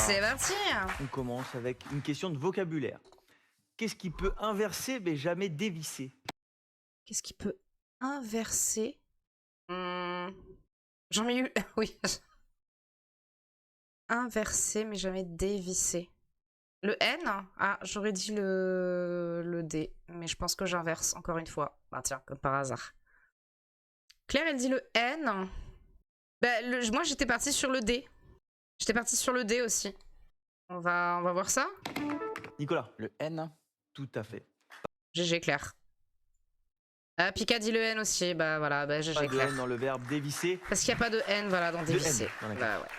C'est parti. On commence avec une question de vocabulaire. Qu'est-ce qui peut inverser mais jamais dévisser? Qu'est-ce qui peut inverser? J'en ai eu... Oui. Inverser mais jamais dévisser. Le N? Ah, j'aurais dit le D. Mais je pense que j'inverse encore une fois. Bah tiens, comme par hasard. Claire, elle dit le N. Bah, moi, j'étais partie sur le D. J'étais partie sur le D aussi. On va voir ça. Nicolas? Le N. Tout à fait. GG Claire. Ah, Pika dit le N aussi. Bah voilà, bah GG Pas de Claire. N dans le verbe dévisser. Parce qu'il n'y a pas de N, voilà, dans dévisser. N, dans la Bah ouais.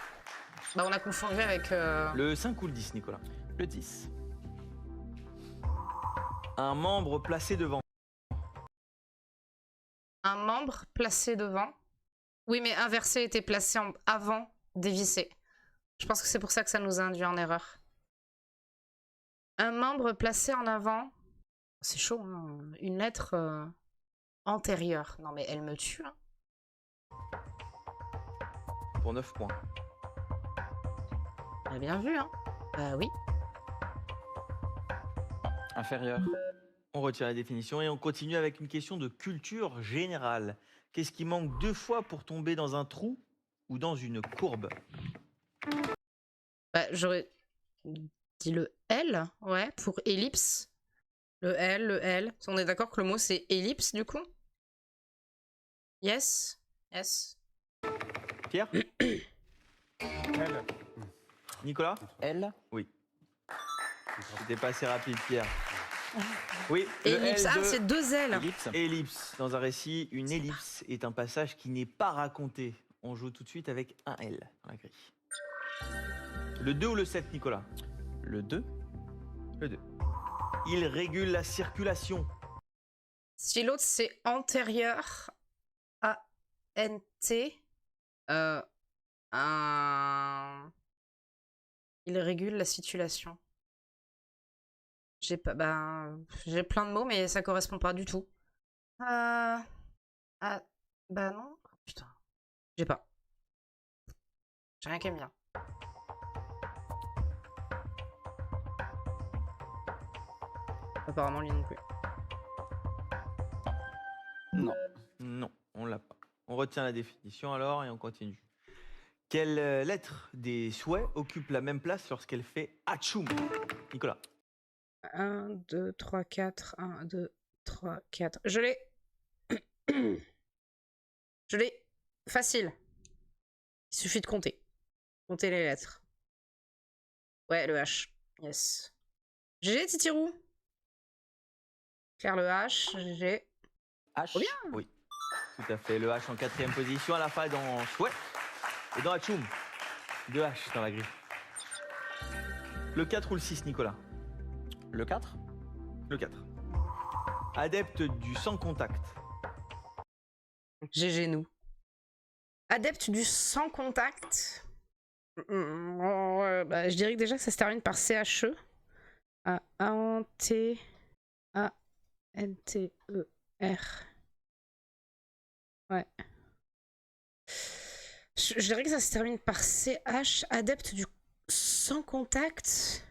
Bah on a confondu avec... Le 5 ou le 10, Nicolas? Le 10. Un membre placé devant. Un membre placé devant. Oui, mais inversé était placé avant dévissé. Je pense que c'est pour ça que ça nous a induit en erreur. Un membre placé en avant. C'est chaud, hein. Une lettre antérieure. Non, mais elle me tue. Hein. Pour 9 points. On a bien vu, hein. Bah oui. Inférieur. On retire la définition et on continue avec une question de culture générale. Qu'est-ce qui manque 2 fois pour tomber dans un trou ou dans une courbe? Bah, j'aurais dit le L, ouais, pour ellipse. Le L. On est d'accord que le mot c'est ellipse du coup? Yes. Yes. Pierre? L. Nicolas? L. Oui. C'était pas assez rapide, Pierre. Oui, le Ellipse. L Ah, de c'est 2 L. Ellipse. ellipse. Dans un récit, une ellipse est un passage qui n'est pas raconté. On joue tout de suite avec un L dans la grille. Le 2 ou le 7, Nicolas? Le 2. Le 2. Il régule la circulation. Si l'autre c'est antérieur à NT, il régule la situation. J'ai pas, j'ai plein de mots mais ça correspond pas du tout. Bah non, oh, putain, j'ai pas. J'ai rien qui me vient. Apparemment lui non plus. Non. Non, on l'a pas. On retient la définition alors et on continue. Quelle lettre des souhaits occupe la même place lorsqu'elle fait Atchoum? Nicolas? 1, 2, 3, 4. 1, 2, 3, 4. Je l'ai. Je l'ai. Facile. Il suffit de compter. Compter les lettres. Ouais, le H. Yes. GG, Titirou. Claire, le H. GG. H. Trop bien. Oui, tout à fait. Le H en 4e position, à la fin dans souhait et dans Atchoum. 2 H dans la grille. Le 4 ou le 6, Nicolas? Le 4. Le 4. Adepte du sans contact. GG, nous. Adepte du sans contact. Je dirais que déjà que ça se termine par CHE. A-N-T... A-N-T-E-R. Ouais. Je dirais que ça se termine par CH. Adepte du sans contact.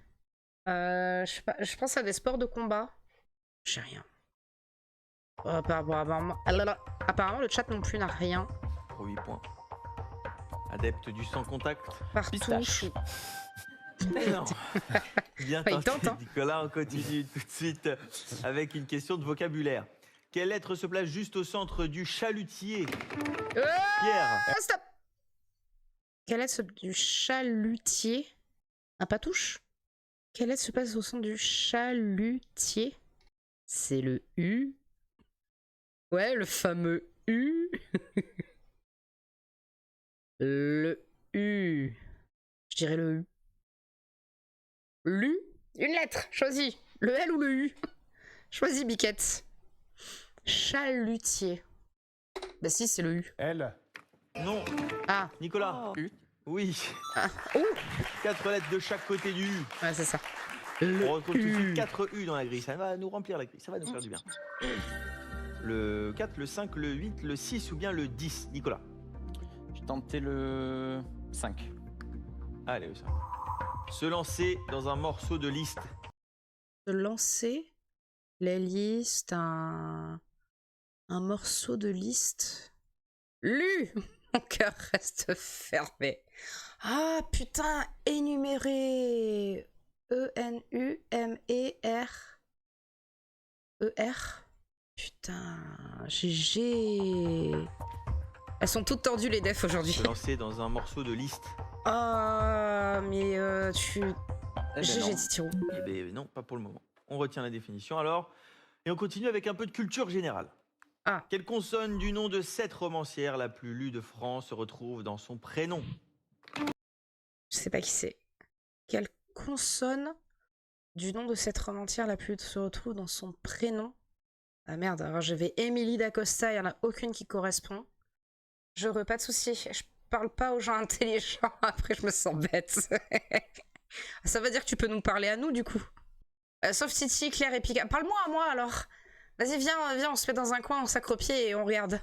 Je sais pas, je pense à des sports de combat. J'ai rien. Apparemment, le chat non plus n'a rien. Pour 8 points. Adepte du sans contact. Partout. Pistache. Non. Bien Il tenté, tente, hein. Nicolas, on continue tout de suite avec une question de vocabulaire. Quelle lettre se place juste au centre du chalutier? Pierre? Stop. Quelle lettre du chalutier? Un patouche? Quelle lettre se passe au centre du chalutier? C'est le U. Ouais, le fameux U. Le U. Je dirais le U. L'U? Une lettre, choisis. Le L ou le U? Choisis, Biquette. Chalutier. Bah si, c'est le U. L. Non. Ah. Nicolas? U. Oui. Ah. Oh. 4 lettres de chaque côté du U. Ouais, c'est ça. On retrouve tout de suite 4 U dans la grille. Ça va nous remplir la grille. Ça va nous faire du bien. Le 4, le 5, le 8, le 6 ou bien le 10. Nicolas? J'ai tenté le 5. Allez, ça. Se lancer dans un morceau de liste. De lancer les listes, un morceau de liste. Lu. Mon cœur reste fermé. Ah putain, énumérer. E-N-U-M-E-R. E-R. Putain, GG. Elles sont toutes tendues les defs aujourd'hui. Se lancer dans un morceau de liste. Ah, mais tu... Eh ben GG non. Titirou. Eh ben non, pas pour le moment. On retient la définition alors. Et on continue avec un peu de culture générale. Ah. Quelle consonne du nom de cette romancière la plus lue de France se retrouve dans son prénom? Je sais pas qui c'est. Quelle consonne du nom de cette romancière la plus se retrouve dans son prénom? Ah merde, alors j'avais Émilie d'Acosta, il n'y en a aucune qui correspond. Pas de souci, je parle pas aux gens intelligents, après je me sens bête. Ça veut dire que tu peux nous parler à nous du coup. Sauf Titi, Claire et Pika. Parle-moi à moi alors. Vas-y, viens, on se met dans un coin, on s'accroupit et on regarde.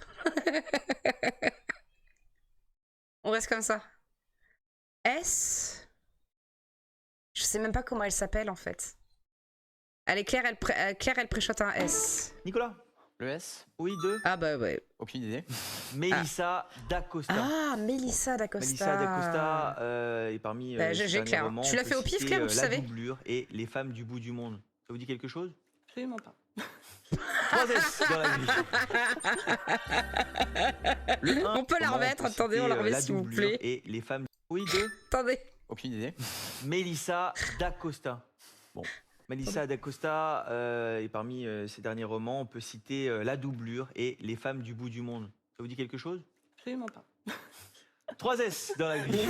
On reste comme ça. S. Je sais même pas comment elle s'appelle en fait. Allez, Claire, elle préchote un S. Nicolas? Le S? Oui, deux. Ah bah ouais. Aucune idée. Mélissa d'Acosta. Ah, Mélissa d'Acosta. Mélissa d'Acosta est parmi Bah, ses GG, derniers Claire. romans. Tu l'as On fait peut au pif, citer, Claire, ou tu La savais? doublure et Les femmes du bout du monde. Ça vous dit quelque chose? Absolument pas. 3 S dans la vie. Le 1, On peut la roman, remettre, on peut attendez, on citer, la remet La s'il vous doublure plaît. Et Les femmes. Oui, deux. Attendez. Aucune idée. Mélissa d'Acosta. Bon, Mélissa d'Acosta est parmi ses derniers romans. On peut citer La doublure et Les femmes du bout du monde. Ça vous dit quelque chose? Absolument pas. 3 S dans la vie.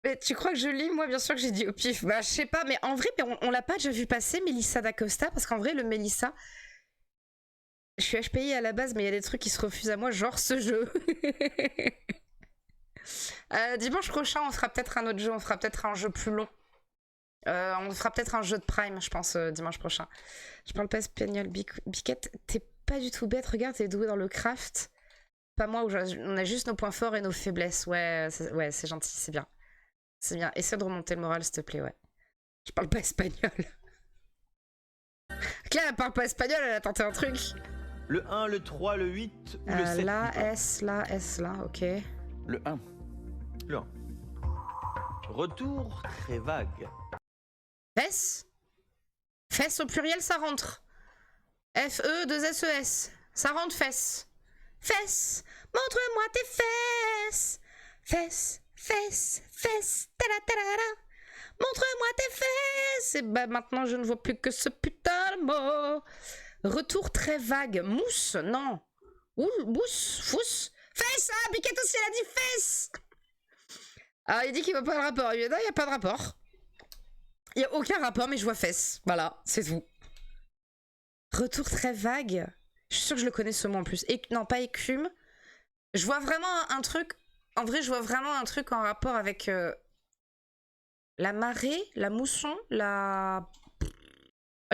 Mais tu crois que je lis? Moi, bien sûr que j'ai dit au pif. Bah, je sais pas, mais en vrai, on l'a pas déjà vu passer, Mélissa d'Acosta, parce qu'en vrai, le Mélissa... Je suis HPI à la base, mais il y a des trucs qui se refusent à moi, genre ce jeu. Dimanche prochain, on fera peut-être un autre jeu, on fera peut-être un jeu plus long. On fera peut-être un jeu de Prime, je pense, dimanche prochain. Je parle pas espagnol. Biquette, t'es pas du tout bête, regarde, t'es doué dans le craft. Pas moi, où on a juste nos points forts et nos faiblesses. Ouais, c'est gentil, c'est bien. C'est bien. Essaie de remonter le moral, s'il te plaît, ouais. Je parle pas espagnol. Claire, elle parle pas espagnol, elle a tenté un truc. Le 1, le 3, le 8 ou le 7? Là, Nicolas S, là, ok. Le 1. Le 1. Retour très vague. Fesses. Fesses au pluriel, ça rentre. F-E, 2 S-E-S. Ça rentre, fesses. Fesses. Montre-moi tes fesses. Fesses, fesses, fesses. Ta-da-ta-da-da. Montre-moi tes fesses. Et bah maintenant, je ne vois plus que ce putain de mot. Retour très vague. Mousse, non. Mousse, fousse. Fesses, ah, Biquette aussi, elle a dit fesses. Ah, il dit qu'il voit pas le rapport. Il n'y a pas de rapport. Il n'y a aucun rapport, mais je vois fesses. Voilà, c'est tout. Retour très vague. Je suis sûre que je le connais ce mot en plus. Non, pas écume. Je vois vraiment un truc... En vrai, je vois vraiment un truc en rapport avec... la marée, la mousson, la... Oh,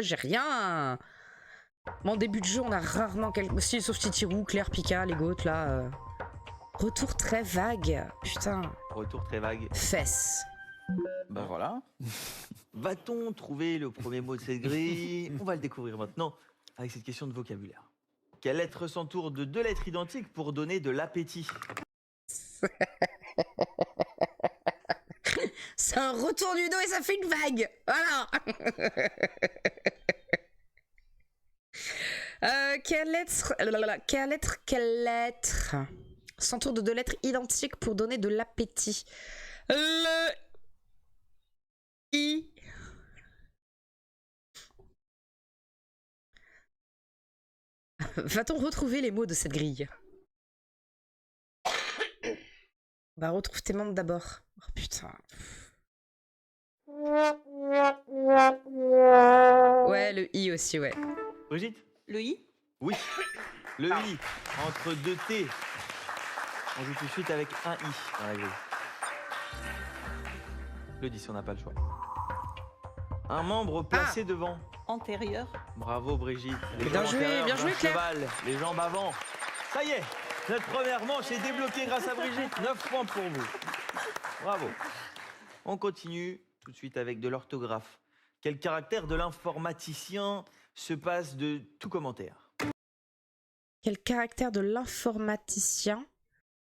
j'ai rien. Bon, en début de jeu, on a rarement quelque... Si, sauf Titirou, Claire, Pika, les goats, là. Retour très vague. Putain. Retour très vague. Fesses. Ben voilà. Va-t-on trouver le premier mot de cette grille? On va le découvrir maintenant avec cette question de vocabulaire. Quelle lettre s'entoure de 2 lettres identiques pour donner de l'appétit? C'est un retour du dos et ça fait une vague. Voilà. Quelle lettre s'entoure de 2 lettres identiques pour donner de l'appétit? Le I. Va-t-on retrouver les mots de cette grille? Bah, retrouve tes membres d'abord. Oh putain. Ouais, le I aussi, ouais. Brigitte? Le I? Oui. Le I, entre 2 T. On joue tout de suite avec un I dans la grille. Le 10, on n'a pas le choix. Un membre placé devant. Antérieur? Bravo Brigitte. Les Bien jambes joué, antérieures bien d'un joué, Claire. cheval, les jambes avant. Ça y est, Notre première manche est débloquée grâce à Brigitte. 9 points pour vous. Bravo. On continue tout de suite avec de l'orthographe. Quel caractère de l'informaticien se passe de tout commentaire? Quel caractère de l'informaticien?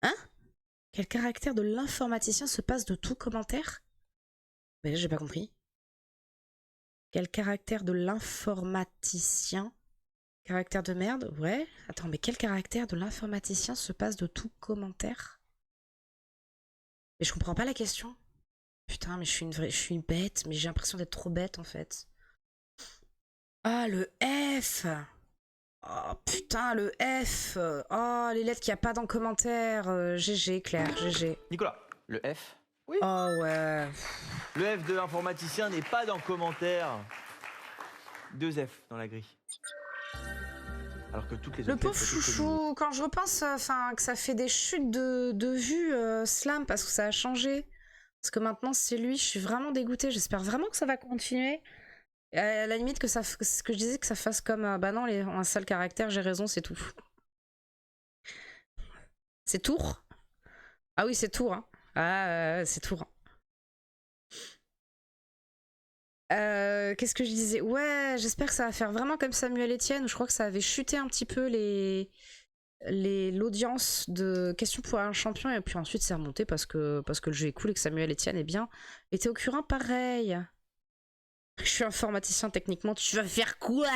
Hein? Quel caractère de l'informaticien se passe de tout commentaire? Mais là, j'ai pas compris. Quel caractère de l'informaticien? Caractère de merde? Ouais. Attends, mais quel caractère de l'informaticien se passe de tout commentaire? Mais je comprends pas la question. Putain, mais je suis bête, mais j'ai l'impression d'être trop bête en fait. Ah, le F! Oh putain, le F! Oh, les lettres qu'il n'y a pas dans commentaire. GG, Claire, GG. Nicolas. Le F. Oh ouais. Le F de l'informaticien n'est pas dans commentaire. 2 F dans la grille. Alors que toutes les Le autres pauvre lettres étaient chouchou, quand je repense que ça fait des chutes de vues, Slam, parce que ça a changé. Parce que maintenant c'est lui, je suis vraiment dégoûtée. J'espère vraiment que ça va continuer. À la limite que ce que je disais, que ça fasse comme bah non, un seul caractère, j'ai raison, c'est tout. C'est Tour? Ah oui, c'est Tour. Hein. Ah, c'est Tour. Qu'est-ce que je disais? Ouais, j'espère que ça va faire vraiment comme Samuel Etienne, où je crois que ça avait chuté un petit peu l'audience de Questions pour un champion, et puis ensuite c'est remonté parce que le jeu est cool et que Samuel Etienne est bien. Et Théo Curin, pareil. Je suis informaticien techniquement, tu vas faire quoi?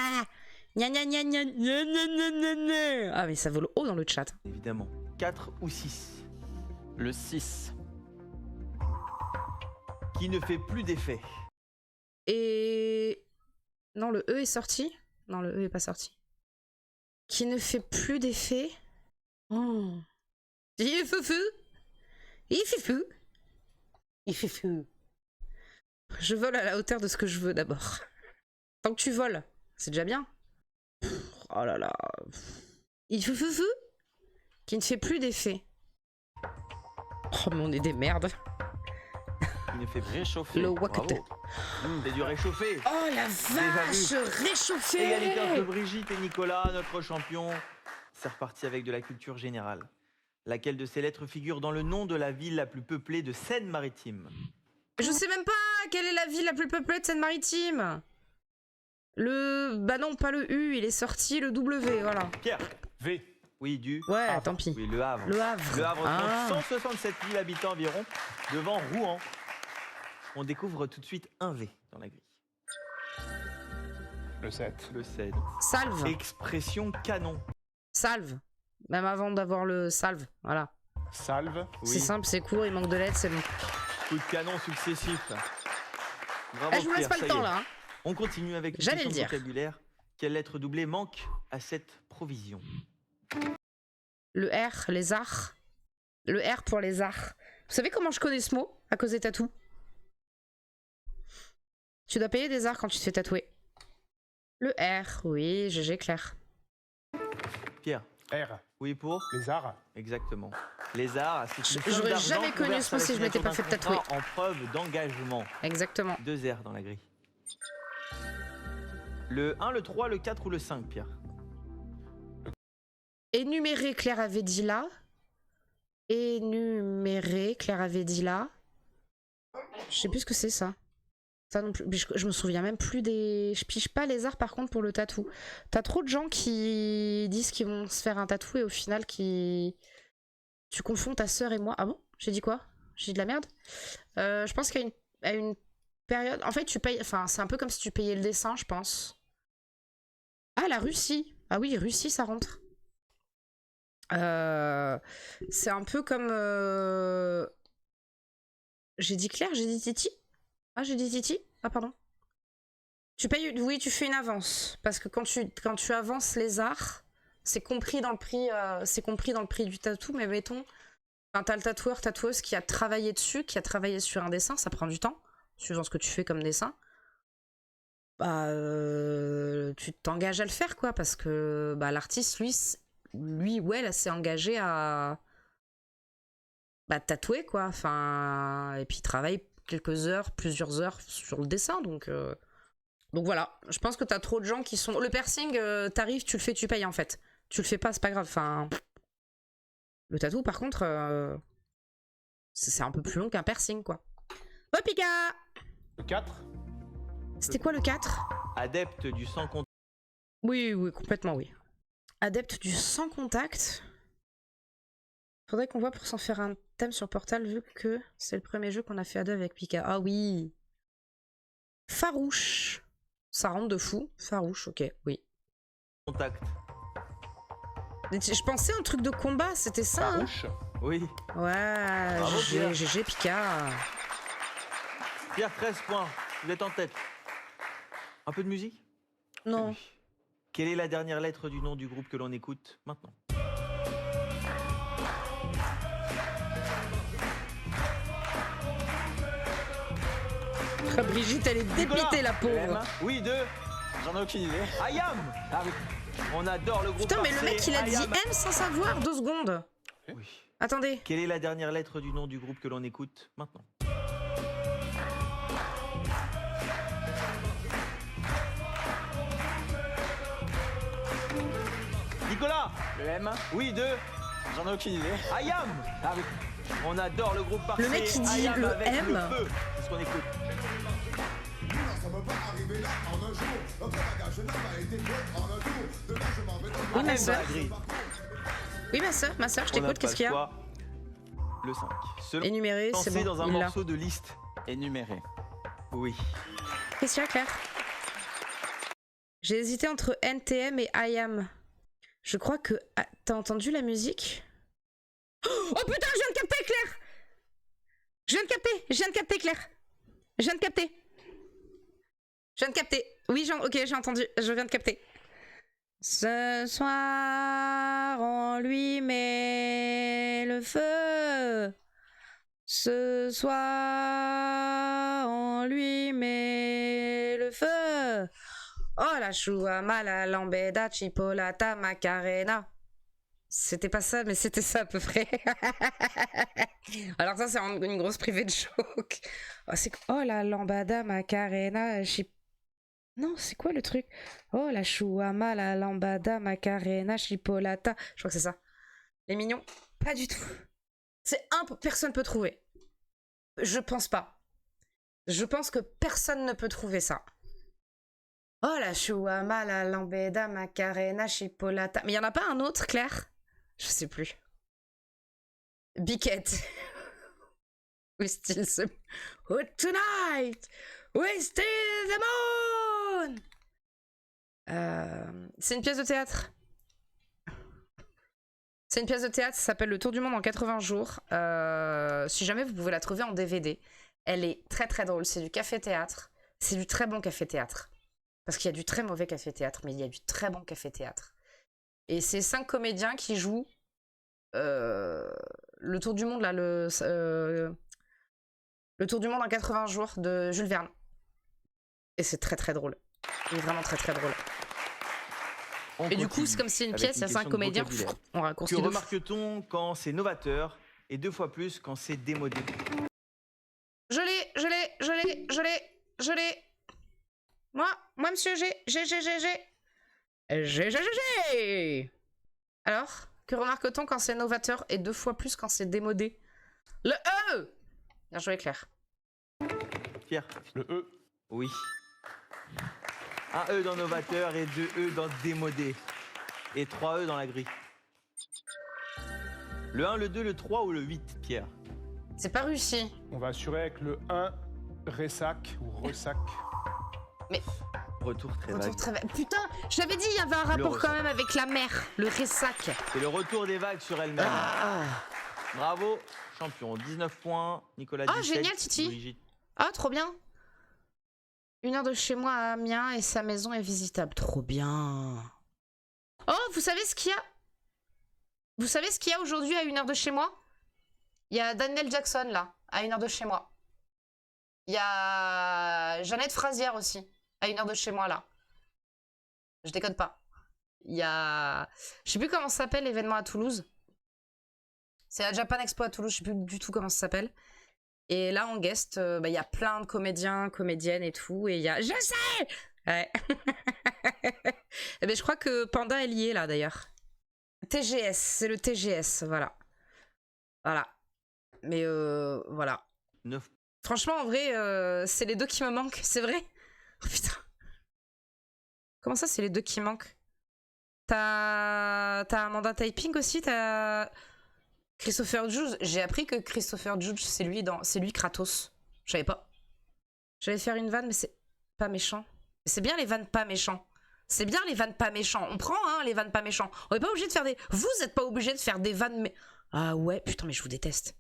Gna gna gna gna gna gna gna gna gna. Ah mais ça vole haut dans le chat. Évidemment. 4 ou 6. Le 6. Qui ne fait plus d'effet. Et... Non, le E est sorti? Non, le E est pas sorti. Qui ne fait plus d'effet? Oh. Il fait fou. Il fait fou. Il fait fou. Je vole à la hauteur de ce que je veux d'abord. Tant que tu voles, c'est déjà bien. Oh là là. Il fait fou. Qui ne fait plus d'effet. Oh mais on est des merdes. Qui ne fait plus Réchauffé. Le Bravo. Wakata. C'est du réchauffé. Oh la vache, réchauffé. Égalité entre Brigitte et Nicolas, notre champion. C'est reparti avec de la culture générale. Laquelle de ces lettres figure dans le nom de la ville la plus peuplée de Seine-Maritime? Je sais même pas quelle est la ville la plus peuplée de Seine-Maritime. Bah non, pas le U, il est sorti le W, voilà. Pierre. V. Oui, du. Ouais, Havre. tant pis. Oui, le Havre. Le Havre. Le Havre Ah. compte 167 000 habitants environ, devant Rouen. On découvre tout de suite un V dans la grille. Le 7. Le 7. Salve. Expression canon. Salve. Même avant d'avoir le salve, voilà. Salve. C'est simple, c'est court, il manque de lettres, c'est bon. Coup de canon successif. Bravo, Eh, je vous laisse Pierre, pas ça le y temps est. là. Hein. On continue avec une J'allais question le de dire. vocabulaire. Quelle lettre doublée manque à cette provision? Le R, les arts. Le R pour les arts. Vous savez comment je connais ce mot? À cause des tatous. Tu dois payer des arts quand tu te fais tatouer. Le R, oui, GG Claire. Pierre. R. Oui pour? Les arts. Exactement. Les arts, c'est une somme J'aurais d'argent jamais connu couverte ce par mot la si je m'étais signature pas fait d'un tatouer. contrat en preuve d'engagement. Exactement. 2 R dans la grille. Le 1, le 3, le 4 ou le 5, Pierre? Énumérer, Claire avait dit là. Énumérer, Claire avait dit là. Je sais plus ce que c'est ça. Ça non plus. Mais je me souviens même plus des. Je pige pas les arts par contre pour le tatou. T'as trop de gens qui disent qu'ils vont se faire un tatou et au final qui. Tu confonds ta sœur et moi. Ah bon? J'ai dit quoi? J'ai dit de la merde? Je pense qu'à une période. En fait, tu payes. Enfin, c'est un peu comme si tu payais le dessin, je pense. Ah, la Russie. Ah oui, Russie, ça rentre. C'est un peu comme. J'ai dit Claire, j'ai dit Titi? Ah, j'ai dit Titi? Ah, pardon. Tu payes. Oui, tu fais une avance. Parce que quand tu avances les arts, c'est compris dans le prix. C'est compris dans le prix du tatou, mais mettons. Enfin, t'as le tatoueur, tatoueuse qui a travaillé dessus, qui a travaillé sur un dessin, ça prend du temps, suivant ce que tu fais comme dessin. Bah, tu t'engages à le faire, quoi, parce que bah, l'artiste, lui ou elle s'est engagé à tatouer, quoi. Enfin, et puis il travaille quelques heures, plusieurs heures sur le dessin, donc voilà. Je pense que t'as trop de gens qui sont. Le piercing, t'arrives, tu le fais, tu payes en fait. Tu le fais pas, c'est pas grave. Enfin, Le tatou, par contre, c'est un peu plus long qu'un piercing, quoi. Oh, Pika! Le 4. C'était quoi le 4? Adepte du sans contact. Oui, oui, complètement, oui. Adepte du sans contact. Faudrait qu'on voit pour s'en faire un thème sur Portal, vu que c'est le premier jeu qu'on a fait à deux avec Pika. Ah oui! Farouche. Ça rentre de fou. Farouche, ok, oui. Contact. Je pensais à un truc de combat, c'était ça. Hein. Farouche. Oui. Ouais, Bravo, Pierre. GG Pika. Pierre, 13 points. Vous êtes en tête. Un peu de musique? Non. Oui. Quelle est la dernière lettre du nom du groupe que l'on écoute maintenant? Ah, Brigitte, elle est dépitée, la pauvre. M. Oui, deux. J'en ai aucune idée. Ayam. Ah oui. On adore le groupe. Putain, mais le mec, il a dit Ayam. M sans savoir, 2 secondes. Oui. Attendez. Quelle est la dernière lettre du nom du groupe que l'on écoute maintenant? Nicolas. Le M. Oui, deux. J'en ai aucune idée. Ayam. Ah oui. On adore le groupe parfait. Le mec, il dit Ayam le avec M. le feu. C'est ce qu'on écoute. Oui, ma M soeur. dans la grille. Oui, ma soeur, je On n'a t'écoute, pas qu'est-ce qu'il y le a? choix. Le 5. Selon Énuméré, c'est penser bon, dans un il l'a. morceau de liste. Énuméré. Oui. Qu'est-ce qu'il y a, Claire? J'ai hésité entre NTM et IAM. Je crois que... Ah, t'as entendu la musique? Oh putain, je viens de capter, Claire! Je viens de capter, Claire! Je viens de capter. Oui, ok, j'ai entendu, je viens de capter. Ce soir, on lui met le feu. Ce soir, on lui met le feu. Oh la choua, mala, lambeda, chipolata, macarena. C'était pas ça, mais c'était ça à peu près. Alors ça, c'est une grosse privée de joke. Oh la lambada, macarena, non, c'est quoi le truc? Oh la chouama, la lambada, macarena, chipolata. Je crois que c'est ça. Les mignons? Pas du tout. C'est personne peut trouver. Je pense pas. Je pense que personne ne peut trouver ça. Oh la chouama, la lambada, macarena, chipolata. Mais y en a pas un autre, Claire? Je sais plus. Biquette. We still the... Oh, tonight, we still the moon. C'est une pièce de théâtre. C'est une pièce de théâtre, ça s'appelle Le Tour du Monde en 80 jours. Si jamais vous pouvez la trouver en DVD. Elle est très très drôle, c'est du café-théâtre. C'est du très bon café-théâtre. Parce qu'il y a du très mauvais café-théâtre, mais il y a du très bon café-théâtre. Et c'est 5 comédiens qui jouent le Tour du Monde, là, le Tour du Monde en 80 jours de Jules Verne. Et c'est très très drôle. Il est vraiment très très drôle. Et du coup, c'est comme si c'est une pièce, il y a 5 comédiens, on raccourcit Que de fou. remarque-t-on quand c'est novateur et 2 fois plus quand c'est démodé? Je l'ai. Moi, monsieur, G. Alors, que remarque-t-on quand c'est novateur et 2 fois plus quand c'est démodé? Le E! Bien joué, Claire. Pierre. Le E. Oui. Un E dans novateur et 2 E dans démodé. Et 3 E dans la grille. Le 1, le 2, le 3 ou le 8, Pierre? C'est pas réussi. On va assurer avec le 1, Ressac ou Ressac. Mais... Retour très Retour vague. très vague. Putain, je t'avais dit, il y avait un rapport quand même avec la mer, le ressac. C'est le retour des vagues sur elle-même. Ah. Bravo, champion. 19 points. Nicolas 17. Oh, génial, Titi. Brigitte. Ah, trop bien. 1 heure de chez moi à Amiens et sa maison est visitable. Trop bien. Oh, vous savez ce qu'il y a? Vous savez ce qu'il y a aujourd'hui à 1 heure de chez moi? Il y a Daniel Jackson, là, à 1 heure de chez moi. Il y a Jeannette Frasière aussi, à 1 heure de chez moi, là. Je déconne pas. Il y a... Je sais plus comment ça s'appelle, l'événement à Toulouse. C'est la Japan Expo à Toulouse, je sais plus du tout comment ça s'appelle. Et là, en guest, il y a plein de comédiens, comédiennes et tout. Et il y a... Je sais! Ouais. Eh ben, je crois que Panda est lié, là, d'ailleurs. TGS, c'est le TGS, voilà. Voilà. Mais voilà. 9. Franchement, en vrai, c'est les deux qui me manquent, c'est vrai? Oh putain. Comment ça, c'est les deux qui manquent? T'as Amanda Typing aussi? T'as Christopher Judge? J'ai appris que Christopher Judge, c'est lui Kratos. Je savais pas. J'allais faire une vanne, mais c'est pas méchant. C'est bien les vannes pas méchants. C'est bien les vannes pas méchants. On prend, hein, les vannes pas méchants. On est pas obligé de faire des... Vous êtes pas obligé de faire des vannes... Ah ouais, putain, mais je vous déteste.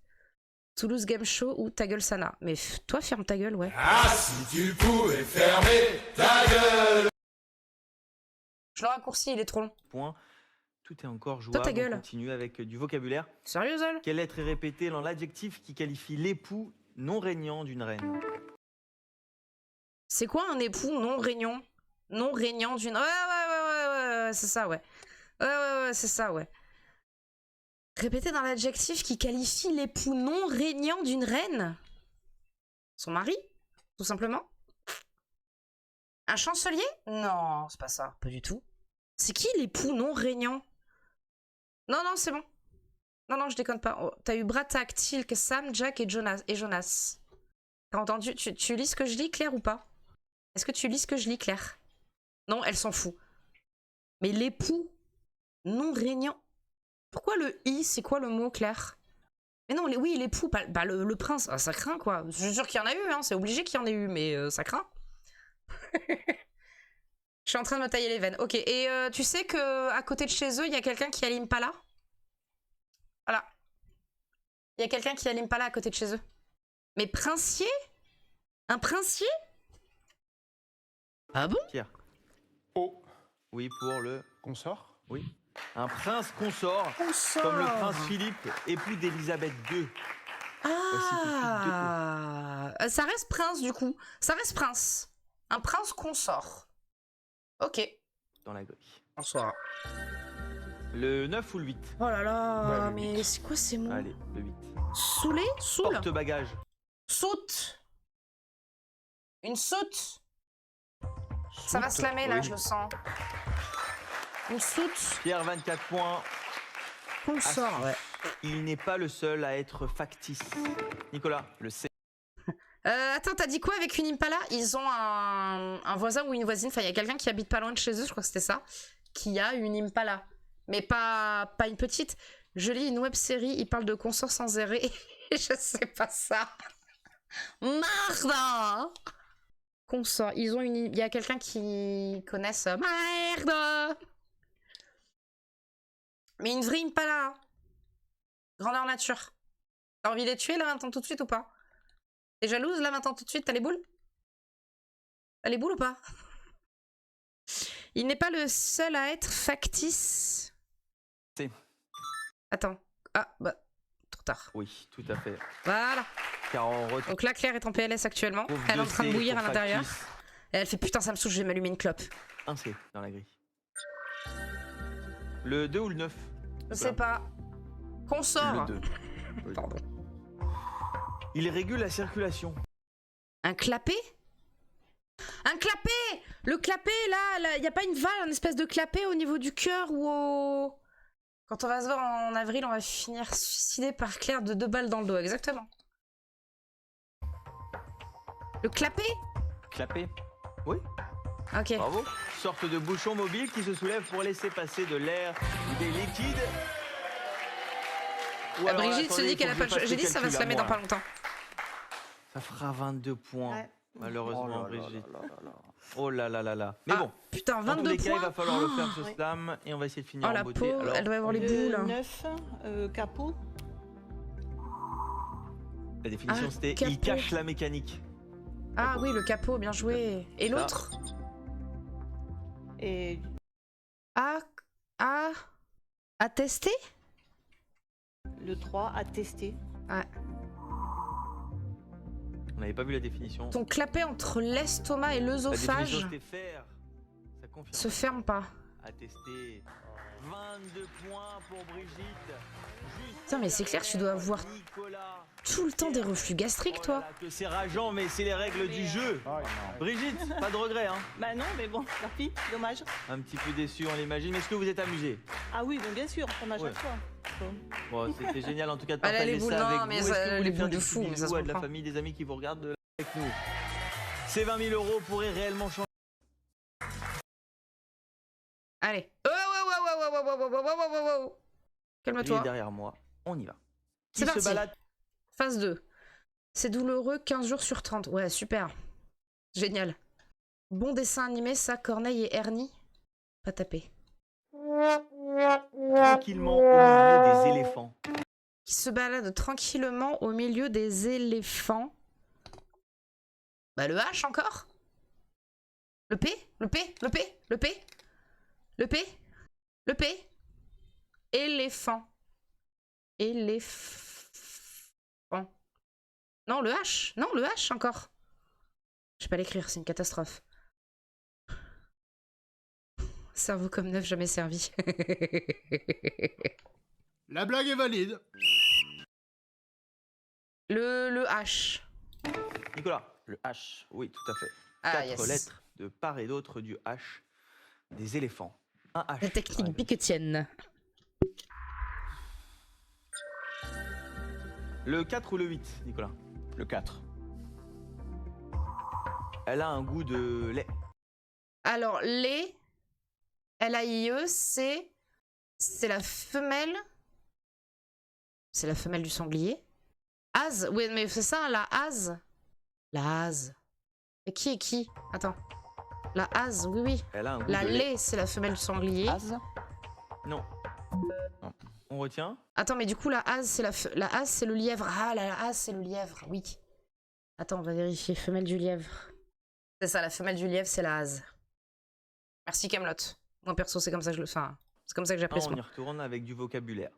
Toulouse Game Show ou Ta Gueule Sana. Mais toi, ferme ta gueule, ouais. Ah, si tu pouvais fermer ta gueule. Je le raccourcis, il est trop long. Point. Tout est encore Toi, jouable. ta gueule. On continue avec du vocabulaire. Sérieux, Zol? Quelle lettre est répétée dans l'adjectif qui qualifie l'époux non régnant d'une reine? C'est quoi un époux non régnant? Non régnant d'une... Ouais, c'est ça, ouais. Ouais, c'est ça, ouais. Répéter dans l'adjectif qui qualifie l'époux non régnant d'une reine? Son mari? Tout simplement? Un chancelier? Non, c'est pas ça. Pas du tout. C'est qui l'époux non régnant? Non, c'est bon. Non, je déconne pas. Oh, t'as eu Bratak, Tilk, Sam, Jack et Jonas. T'as entendu? Tu lis ce que je lis, Claire, ou pas? Est-ce que tu lis ce que je lis, Claire? Non, elle s'en fout. Mais l'époux non régnant... Pourquoi le i? C'est quoi le mot, Claire? Mais non, oui, l'époux, bah, le prince. Ah, ça craint, quoi. Je suis sûre qu'il y en a eu, hein. C'est obligé qu'il y en ait eu, mais ça craint. Je suis en train de me tailler les veines. Ok, et tu sais que à côté de chez eux, il y a quelqu'un qui a l'Impala? Voilà. Il y a quelqu'un qui a l'Impala à côté de chez eux. Mais princier? Un princier? Ah bon? Pierre. Oh, Oui, pour le... consort. Oui. Un prince consort. Consort. Comme le prince Philippe, époux d'Élisabeth II. Ah, ça reste prince du coup. Ça reste prince. Un prince consort. Ok. Dans la grille. Bonsoir. Le 9 ou le 8? Oh là là, Bah, le mais c'est quoi ces mots? Allez, le 8. Saoulé? Saoul? Porte-bagages. Saute. Une saute. Ça va se lamer là, Oui. je le sens. Une saute. Pierre, 24 points. Consort, ouais. Il n'est pas le seul à être factice. Nicolas, Le C. Attends, t'as dit quoi avec une Impala? Ils ont un voisin ou une voisine, enfin il y a quelqu'un qui habite pas loin de chez eux, je crois que c'était ça, qui a une Impala. Mais pas une petite. Je lis une web série, il parle de consort sans errer, et je sais pas ça. Merde! Consort, il y a quelqu'un qui connaisse merde! Mais une vraie Impala. Grandeur nature. T'as envie de les tuer là maintenant tout de suite ou pas? T'es jalouse là maintenant tout de suite? T'as les boules? T'as les boules ou pas? Il n'est pas le seul à être factice. C. Attends. Ah, bah, trop tard. Oui, tout à fait. Voilà. Car on retrouve Donc là, Claire est en PLS actuellement. Elle est en train de bouillir à l'intérieur. Et elle fait putain, ça me saoule, je vais m'allumer une clope. Un C dans la grille. Le 2 ou le 9? Je sais pas. Consort. Le 2. Pardon. Il régule la circulation. Un clapet? Un clapet! Le clapet, là, y a pas une valve, une espèce de clapet au niveau du cœur ou au... Quand on va se voir en avril, on va finir suicidé par Claire de 2 balles dans le dos, exactement. Le clapet? Clapé. Oui, Ok. bravo. Sorte de bouchon mobile qui se soulève pour laisser passer de l'air ou des liquides. Ou alors, Brigitte attendez, se dit il qu'elle faut a que pas je le fasse choix. J'ai les dit ça va se calculs à lamer dans moi. pas longtemps. Ça fera 22 points. Ouais. Malheureusement, Oh là là Brigitte. là là là. Oh là là là là. Mais Ah, bon, putain, dans tous 22 les cas, il points. va falloir le faire ce oui. slam et on va essayer de finir Oh en la beauté. peau, Alors, elle doit avoir les Le boules. 9, capot. la définition Ah, c'était capot. il cache la mécanique. Ah oui, le capot, bien joué. Et Ça. l'autre? Et À tester? le 3, à tester. On n'avait pas vu la définition. Ton clapet entre l'estomac et La définition l'œsophage c'était faire. Ça confirme. se ferme pas. À tester. 22 points pour Brigitte. Juste Putain, mais c'est clair, tu dois avoir Nicolas. tout le temps des reflux gastriques, Oh là toi. là, que c'est rageant, mais c'est les règles du jeu. Ah, Brigitte, pas de regret, hein. Bah non, mais bon, tant pis, dommage. Un petit peu déçu, on l'imagine. Mais est-ce que vous êtes amusé? Ah oui, mais bien sûr, comme à chaque Ouais. fois. quoi. Bon, c'était génial en tout cas de Ah, là, partager les boules, ça non, avec mais vous. ça, Est-ce que vous les voulez faire boules des de petits fou, mais ça bisous se à de la comprend. famille, des amis qui vous regardent avec nous? Ces 20 000 euros pourraient réellement changer. Allez. Oh, Il est calme-toi. derrière moi. On y va. C'est Qui se parti. balade? Phase 2. C'est douloureux 15 jours sur 30. Ouais, super. Génial. Bon dessin animé, ça, Corneille et Ernie. Pas tapé. Tranquillement au milieu des éléphants. Qui se balade tranquillement au milieu des éléphants. Bah le H encore. Le P, le P, le P, le P, le P, le P. Éléphant. Éléphant. Non, le H. Non, le H encore. Je sais pas l'écrire, c'est une catastrophe. Cerveau comme neuf, jamais servi. La blague est valide. Le H. Nicolas. Le H. Oui, tout à fait. Ah, 4 yes. lettres de part et d'autre du H des éléphants. Un H. La technique piquetienne. Le 4 ou le 8, Nicolas? Le 4. Elle a un goût de lait. Alors, les LAIE, c'est la femelle. C'est la femelle du sanglier. Az, oui, mais c'est ça, la Az. La Az. Et qui est qui? Attends. La Az, oui, oui. Elle a un goût La de lait. lait, c'est la femelle du sanglier. Az. Non. On retient. Attends, mais du coup, la Az, c'est la Az, c'est le lièvre. Ah, la Az, c'est le lièvre, oui. Attends, on va vérifier. Femelle du lièvre. C'est ça, la femelle du lièvre, c'est la Az. Merci, Camelot. Moi, perso, c'est comme ça que je le fais. Enfin, c'est comme ça que j'apprécie. On y retourne avec du vocabulaire.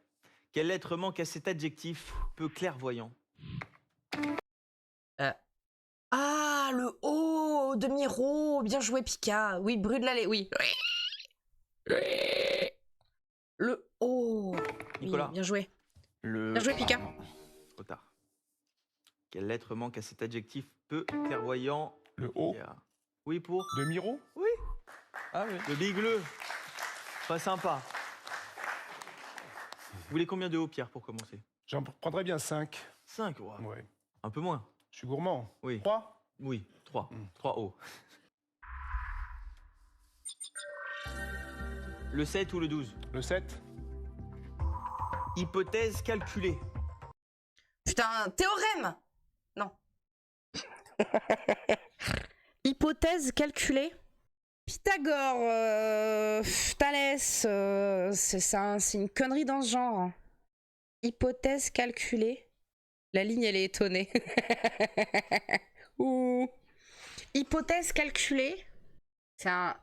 Quelle lettre manque à cet adjectif peu clairvoyant? Ah, le O, demi-ro, bien joué, Pika. Oui, Brûle-la-lait, oui. Le O. Nicolas. Oui, bien joué. Le. Bien joué, Pika. Trop tard. Quelle lettre manque à cet adjectif peu clairvoyant? Le O Oui, pour de Miro. Ah oui. le bigleux. Pas sympa. Vous voulez combien de hauts, Pierre, pour commencer? J'en prendrais bien 5. 5, Ouais. un peu moins. Je suis gourmand. Oui. 3. Oui, 3. 3 hauts. Le 7 ou le 12? Le 7. Hypothèse calculée. Putain, théorème. Non. Hypothèse calculée. Pythagore, Thalès, c'est ça, c'est une connerie dans ce genre. Hypothèse calculée. La ligne, elle est étonnée. Ouh. Hypothèse calculée. C'est un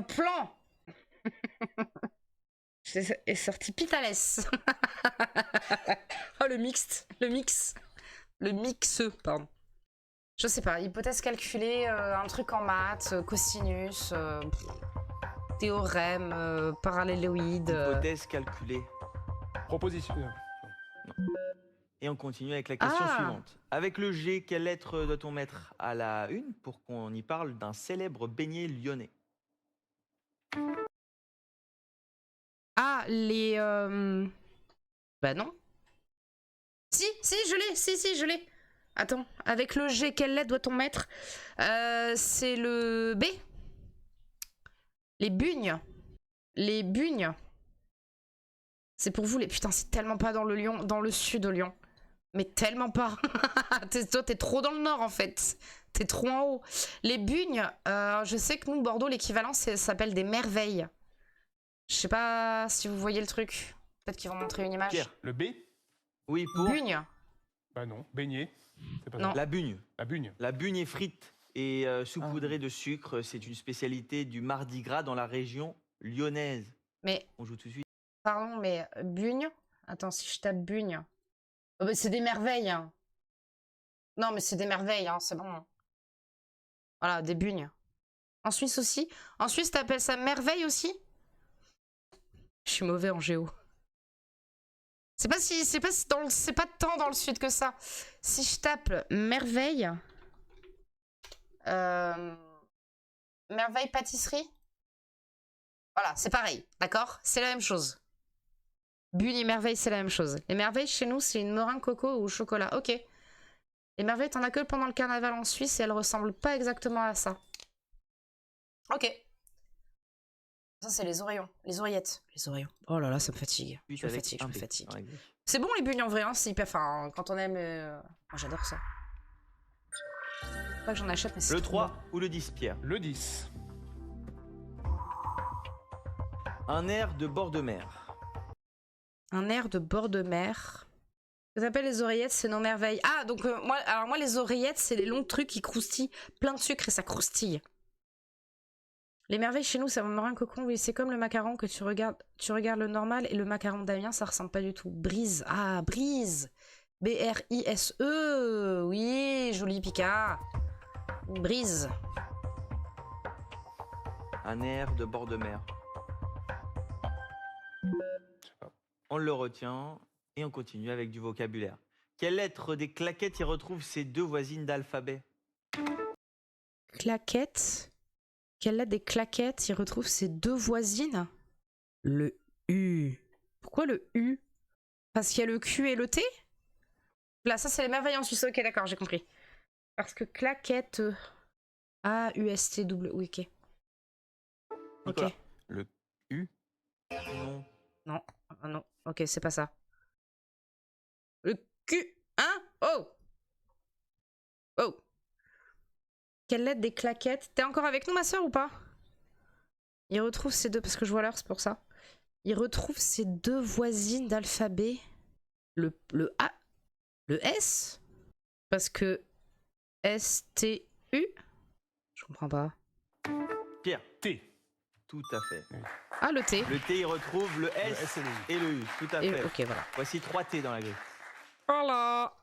plan. est sorti Pythalès. Oh, le mixte. Le mix. Le mixe, pardon. Je sais pas, hypothèse calculée, un truc en maths, cosinus, théorème, paralléloïde. Hypothèse calculée. Proposition. Et on continue avec la question Ah. suivante. Avec le G, quelle lettre doit-on mettre à la une pour qu'on y parle d'un célèbre beignet lyonnais? Ah, les... Bah non. Si, je l'ai, si, je l'ai. Attends, avec le G, quelle lettre doit-on mettre? C'est le B. Les bugnes. Les bugnes. C'est pour vous, les... Putain, c'est tellement pas dans le Lyon, dans le sud de Lyon. Mais tellement pas. Toi, t'es trop dans le nord, en fait. T'es trop en haut. Les bugnes, je sais que nous, Bordeaux, l'équivalent, ça s'appelle des merveilles. Je sais pas si vous voyez le truc. Peut-être qu'ils vont montrer une image. Pierre. Le B. Oui, pour Bugne. Bah non. Beignet. C'est pas Non. ça. la bugne. La bugne. La bugne est frite et saupoudrée de sucre. C'est une spécialité du Mardi Gras dans la région lyonnaise. Mais, On joue tout de suite. pardon, mais bugne. Attends, si je tape bugne. Oh, bah, c'est des merveilles. Hein. Non, mais c'est des merveilles, hein, c'est bon. Voilà, des bugnes. En Suisse aussi. En Suisse, t'appelles ça merveille aussi? Je suis mauvais en géo. C'est pas tant dans le sud que ça. Si je tape merveille, merveille pâtisserie, voilà, c'est pareil, d'accord? C'est la même chose. Bunny merveille, c'est la même chose. Les merveilles chez nous, c'est une meringue coco ou au chocolat. Ok. Les merveilles, t'en as que pendant le carnaval en Suisse et elles ressemblent pas exactement à ça. Ok. Ça, c'est les oreillons. Les oreillettes. Les oreillons. Oh là là, ça me fatigue. Je me fatigue, je me fatigue. C'est bon les bugnes en vrai, hein, c'est hyper... Enfin, quand on aime... Moi, j'adore ça. Pas que j'en achète, mais c'est Le trop 3 bon. ou le 10, Pierre? Le 10. Un air de bord de mer. Un air de bord de mer. Ce que t'appelles les oreillettes, c'est nos merveilles. Ah, donc moi, les oreillettes, c'est les longs trucs qui croustillent. Plein de sucre et ça croustille. Les merveilles chez nous, c'est un meringue cocon. Oui, c'est comme le macaron que tu regardes le normal et le macaron d'Amiens, ça ressemble pas du tout. Brise. Ah, Brise. B-R-I-S-E. Oui, joli Picard. Brise. Un air de bord de mer. On le retient et on continue avec du vocabulaire. Quelle lettre des claquettes y retrouve ses deux voisines d'alphabet? Claquette. Quelle lettre des claquettes y retrouve ses deux voisines? Le U. Pourquoi le U? Parce qu'il y a le Q et le T? Là, ça, c'est les merveilles en Suisse. Ok, d'accord, j'ai compris. Parce que claquette... A-U-S-T-W... Oui, ok. Ok. Nicolas. Le U. Non. Non, ah non. Ok, c'est pas ça. Le Q... Hein? Oh! Oh! Quelle lettre des claquettes? T'es encore avec nous, ma soeur, ou pas? Il retrouve ces deux... Parce que je vois l'heure, c'est pour ça. Il retrouve ses deux voisines d'alphabet. Le A... Le S? Parce que... S-T-U? Je comprends pas. Pierre. T. Tout à fait. Ah, le T. Le T y retrouve le S, et le U. et le U. Tout à Et, fait. ok, voilà. Voici 3 T dans la grille. Voilà.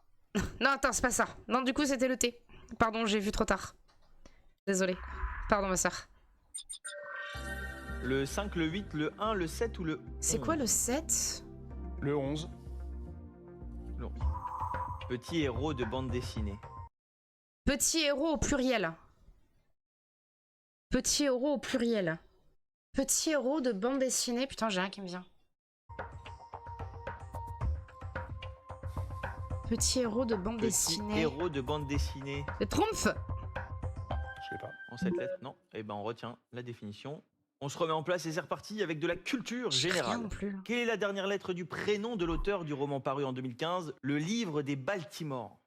Non, attends, c'est pas ça. Non, du coup, c'était le T. Pardon, j'ai vu trop tard. Désolée. Pardon, ma soeur. Le 5, le 8, le 1, le 7 ou le 11? C'est quoi le 7? Le 11. Non. Petit héros de bande dessinée. Petit héros au pluriel. Petit héros au pluriel. Petit héros de bande dessinée. Putain, j'ai rien qui me vient. Petit héros de bande Petit dessinée. héros de bande dessinée. Le Trumpf. Je sais pas. En 7 lettres, non. Eh ben, on retient la définition. On se remet en place et c'est reparti avec de la culture J'ai rien générale. non plus. Quelle est la dernière lettre du prénom de l'auteur du roman paru en 2015, Le Livre des Baltimore?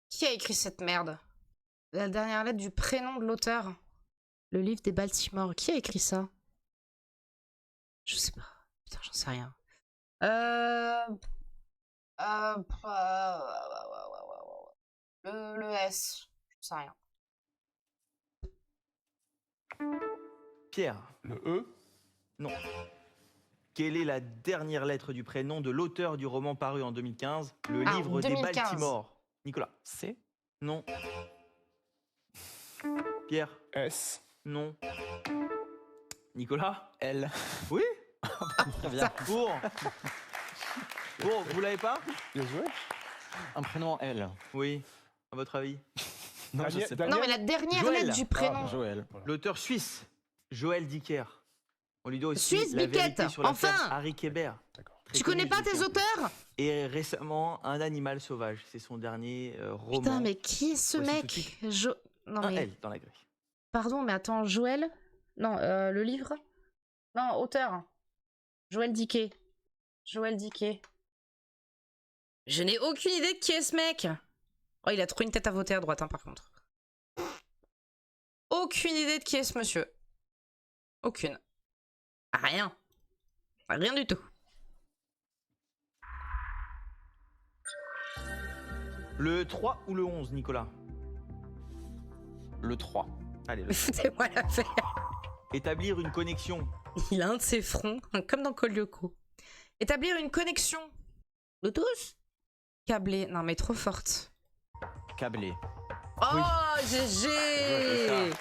Qui a écrit cette merde? La dernière lettre du prénom de l'auteur. Le livre des Baltimore. Qui a écrit ça? Je sais pas. Putain, j'en sais rien. Le S. J'en sais rien. Pierre. Le E. Non. Quelle est la dernière lettre du prénom de l'auteur du roman paru en 2015, Le Ah, Livre 2015. des Baltimore? Nicolas. C. Non. Pierre. S. Non. Nicolas. L. Oui. Très bien. Pour. Vous l'avez pas? Bien joué. Un prénom L. Oui. À votre avis? Non, je Daniel- sais pas. Non, mais la dernière Joël. lettre du prénom. Ah, Joël. L'auteur suisse, Joël Dicker. On lui doit aussi Suisse, La Biquette, vérité sur l'affaire enfin. Harry Kéber. D'accord. Très Tu connais connu, pas je tes tiens. auteurs? Et récemment, Un animal sauvage. C'est son dernier roman. Putain, mais qui est ce Voici tout de mec? suite. Non, Un mais... L dans la grille. Pardon, mais attends, Joël? Non, le livre? Non, auteur. Joël Dicker. Joël Dicker. Je n'ai aucune idée de qui est ce mec. Oh, il a trop une tête à voter à droite, hein, par contre. Aucune idée de qui est ce monsieur. Aucune. Rien. Rien du tout. Le 3 ou le 11, Nicolas? Le 3. Allez, le Mais foutez-moi la paix. Établir une connexion. Il a un de ses fronts, comme dans Kolyoko. Établir une connexion. Bluetooth? Câblé. Non, mais trop forte. Câblé. Oh, Oui. GG!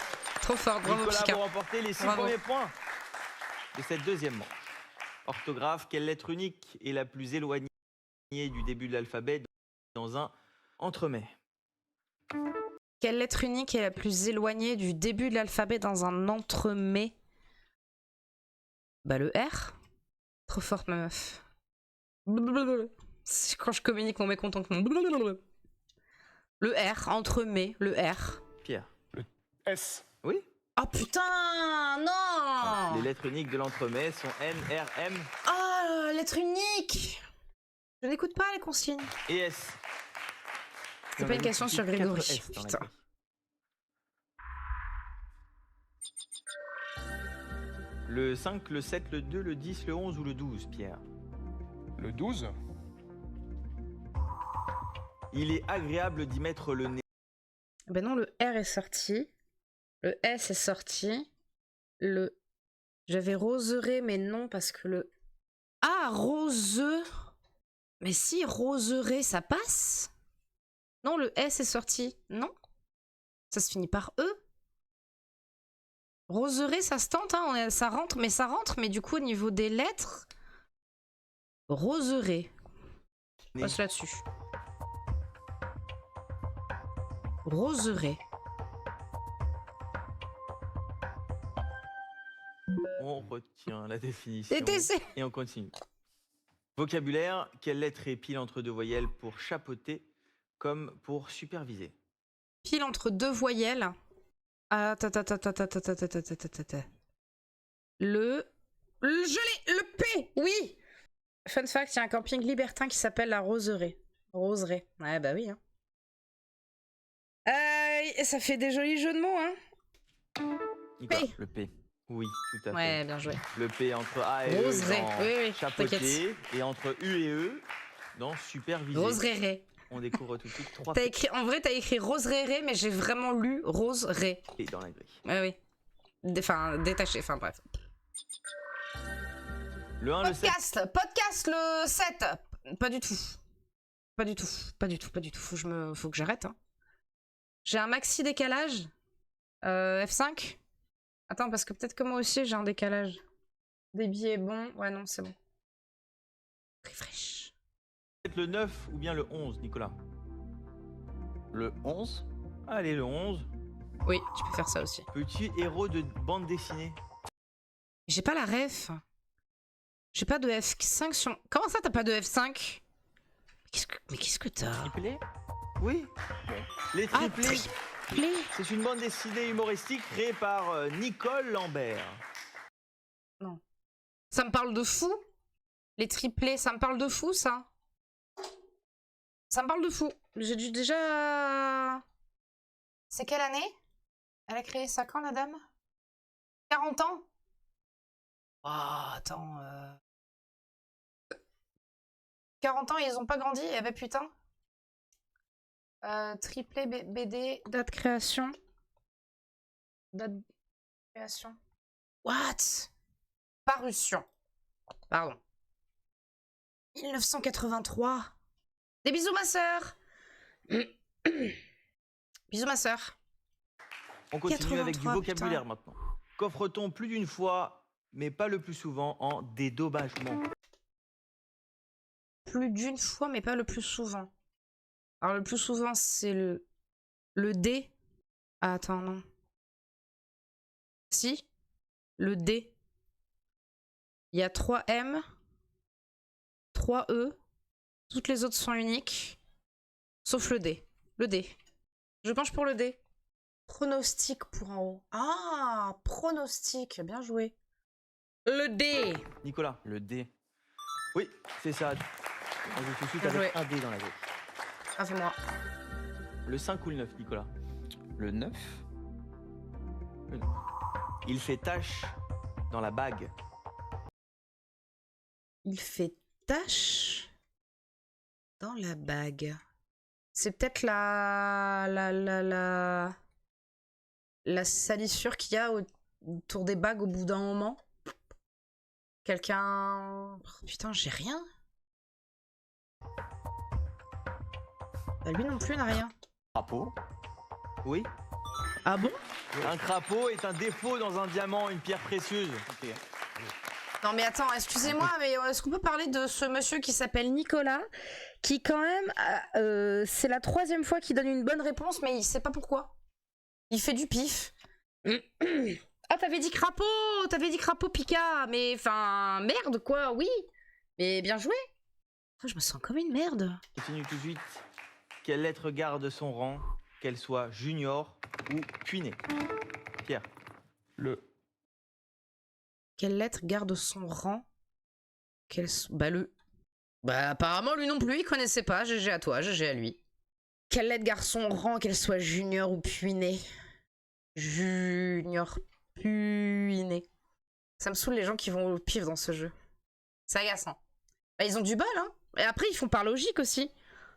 Trop fort, bravo Nicolas, Pika. vous remportez les 6 Bravo. premiers points de cette deuxième manche. Orthographe, quelle lettre unique est la plus éloignée du début de l'alphabet dans un entremets? Quelle lettre unique est la plus éloignée du début de l'alphabet dans un entremets? Bah le R. Trop forte ma meuf. Blablabla. C'est quand je communique mon mécontentement. Blablabla. Le R, entremets, le R. Pierre. S. Oui. Oh putain, non. Les lettres uniques de l'entremets sont N, R, M Oh, lettre unique. Je n'écoute pas les consignes. et S. C'est pas une question sur Grégory. Putain. Le 5, le 7, le 2, le 10, le 11 ou le 12, Pierre? Le 12. Il est agréable d'y mettre le nez. Ben non, le R est sorti. Le S est sorti. Le... J'avais roseraie, mais non, parce que le... Ah, roseux. Mais si, roseraie, ça passe? Non, le S est sorti. Non. Ça se finit par E. Roseraie, ça se tente, hein, ça rentre, mais du coup, au niveau des lettres... Roseraie. Passe là-dessus. Roseraie. On retient la définition TTC. et on continue. Vocabulaire, quelle lettre est pile entre deux voyelles pour chapeauter comme pour superviser? Pile entre deux voyelles. Le... Je l'ai. Le P. Oui. Fun fact, il y a un camping libertin qui s'appelle la Roseraie. Roseraie. Ouais, bah oui. Hein. Ça fait des jolis jeux de mots, hein. Nicolas. P. Le P. Oui, tout à fait. Ouais, bien joué. Le P entre A et E Roseraie. dans Oui, oui, chapeauter t'inquiète. et entre U et E dans superviser. Roseraie. On découvre tout de suite trois T'as écrit... En vrai, t'as écrit Roseraie, mais j'ai vraiment lu Roseraie. P dans la grille. Ouais, oui. Enfin, détaché, enfin bref. Le 1, le 7. Podcast le 7. Pas du tout. Pas du tout. Pas du tout. Pas du tout. Faut que j'arrête. Hein. J'ai un maxi décalage. F5. Attends, parce que peut-être que moi aussi j'ai un décalage. Débit est bon. Ouais, non, c'est bon. Refresh. Le 9 ou bien le 11, Nicolas? Le 11. Allez, le 11. Oui, tu peux faire ça aussi. Petit héros de bande dessinée. J'ai pas la ref. J'ai pas de F5 sur... Comment ça, t'as pas de F5? Mais qu'est-ce que t'as? Triplé? Oui. Les Ah, triplés. triplé. C'est une bande dessinée humoristique créée par Nicole Lambert. Non. Ça me parle de fou. Les triplés, ça me parle de fou, ça. Ça me parle de fou. J'ai dû déjà... C'est quelle année? Elle a créé ça quand, la dame? 40 ans? Oh, attends... 40 ans et ils ont pas grandi? Eh ben putain. Triplé BD, date création. Date de création. What? Parution. Pardon. 1983. Des bisous, ma sœur. Bisous, ma sœur. On continue avec du 83, vocabulaire putain. maintenant. Qu'offre-t-on plus d'une fois, mais pas le plus souvent, en dédommagement? Plus d'une fois, mais pas le plus souvent. Alors, le plus souvent, c'est le D. Ah, attends, non. Si. Le D. Il y a 3 M. 3 E. Toutes les autres sont uniques. Sauf le D. Le D. Je penche pour le D. Pronostic pour en haut. Ah, pronostic. Bien joué. Le D. Nicolas. Le D. Oui, c'est ça. On joue tout de suite Bien avec joué. un D dans la grille. Ah, fais-moi. Le 5 ou le 9, Nicolas? Le 9. Il fait tache dans la bague. Il fait tache dans la bague. C'est peut-être la salissure qu'il y a autour des bagues au bout d'un moment. Quelqu'un... Oh, putain, j'ai rien. Bah, lui non plus n'a rien. Crapaud. Oui. Ah bon? Un crapaud est un défaut dans un diamant, une pierre précieuse. Non mais attends, excusez-moi, mais est-ce qu'on peut parler de ce monsieur qui s'appelle Nicolas, qui quand même, c'est la 3e fois qu'il donne une bonne réponse, mais il sait pas pourquoi. Il fait du pif. Ah, t'avais dit crapaud Pika, mais enfin, merde quoi, oui. Mais bien joué. Oh, je me sens comme une merde. Continue tout de suite. Quelle lettre garde son rang, qu'elle soit junior ou puinée? Pierre. Le Quelle lettre garde son rang? Bah le... Bah apparemment lui non plus il connaissait pas. GG à toi, GG à lui. Quelle lettre garde son rang, qu'elle soit junior ou puinée? Junior, puinée. Ça me saoule les gens qui vont au pif dans ce jeu. C'est agaçant. Bah, ils ont du bol, hein. Et après ils font par logique aussi.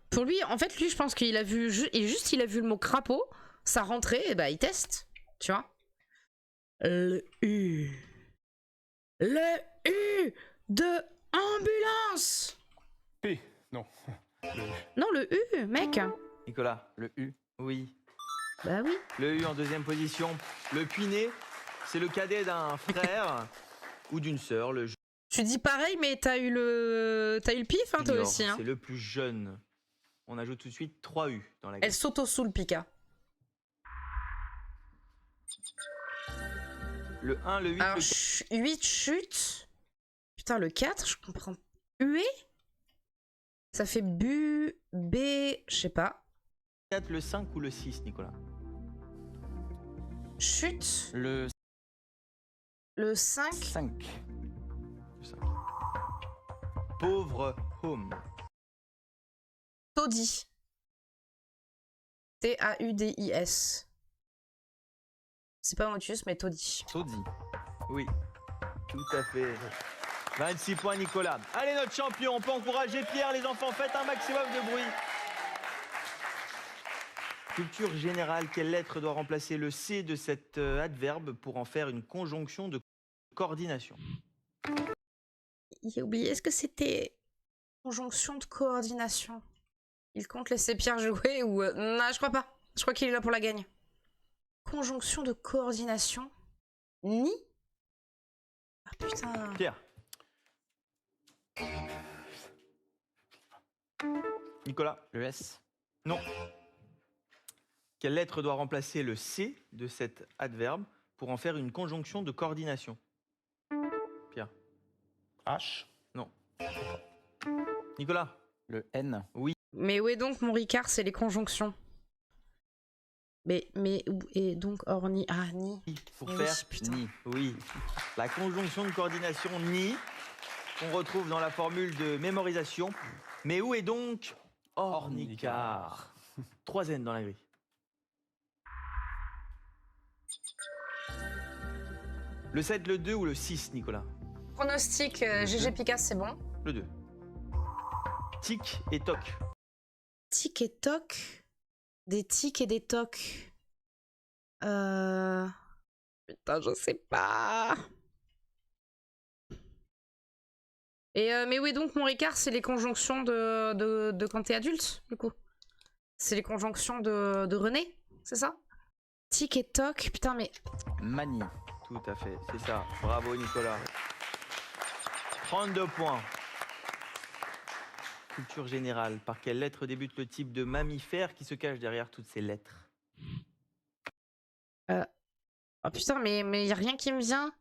Pour lui, en fait lui je pense qu'il a vu il a vu le mot crapaud, ça rentrait et bah il teste, tu vois. Le U. Le U de ambulance. P. Non. Non, le U, mec. Nicolas. Le U. Oui. Bah oui. Le U en deuxième position. Le puiné, c'est le cadet d'un frère ou d'une sœur. Le Tu dis pareil, mais t'as eu le pif, hein, toi junior, aussi. Hein. c'est le plus jeune. On ajoute tout de suite 3 U dans la Elle gamme. s'auto-soule, Pika. Le 1, le 8, Alors, le 8 chutes. Putain, le 4, je comprends. Hué. Ça fait bu, B, je sais pas. 4, le 5 ou le 6, Nicolas? Chute. Le Le 5. 5. Le 5. Pauvre home. Taudis. Taudis. C'est pas Motus, mais Taudis. Taudis. Oui, tout à fait. 26 points, Nicolas. Allez, notre champion, on peut encourager Pierre, les enfants, faites un maximum de bruit. Culture générale, quelle lettre doit remplacer le C de cet adverbe pour en faire une conjonction de coordination? Il a oublié, est-ce que c'était conjonction de coordination? Il compte laisser Pierre jouer ou... Non, je crois pas. Je crois qu'il est là pour la gagne. Conjonction de coordination. Ni. Ah putain. Pierre. Nicolas. Le S. Non. Quelle lettre doit remplacer le C de cet adverbe pour en faire une conjonction de coordination? Pierre. H. Non. Nicolas. Le N. Mais où est donc mon Ricard, c'est les conjonctions. Mais, et donc, orni... Ah, ni. Pour Oui, faire putain. ni. Oui. La conjonction de coordination ni, qu'on retrouve dans la formule de mémorisation. Mais où est donc ornicar? 3 N dans la grille. Le 7, le 2 ou le 6, Nicolas? Pronostic, GG Picas, c'est bon. Le 2. Tic et toc. Tic et toc. Des tics et des tocs. Putain, je sais pas. Et mais où est donc mon Ricard? C'est les conjonctions de quand t'es adulte, du coup. C'est les conjonctions de René, c'est ça? Tic et toc, putain, mais... Manie. Tout à fait, c'est ça. Bravo, Nicolas. 32 points. Culture générale. Par quelle lettre débute le type de mammifère qui se cache derrière toutes ces lettres? Oh putain, mais y a rien qui me vient.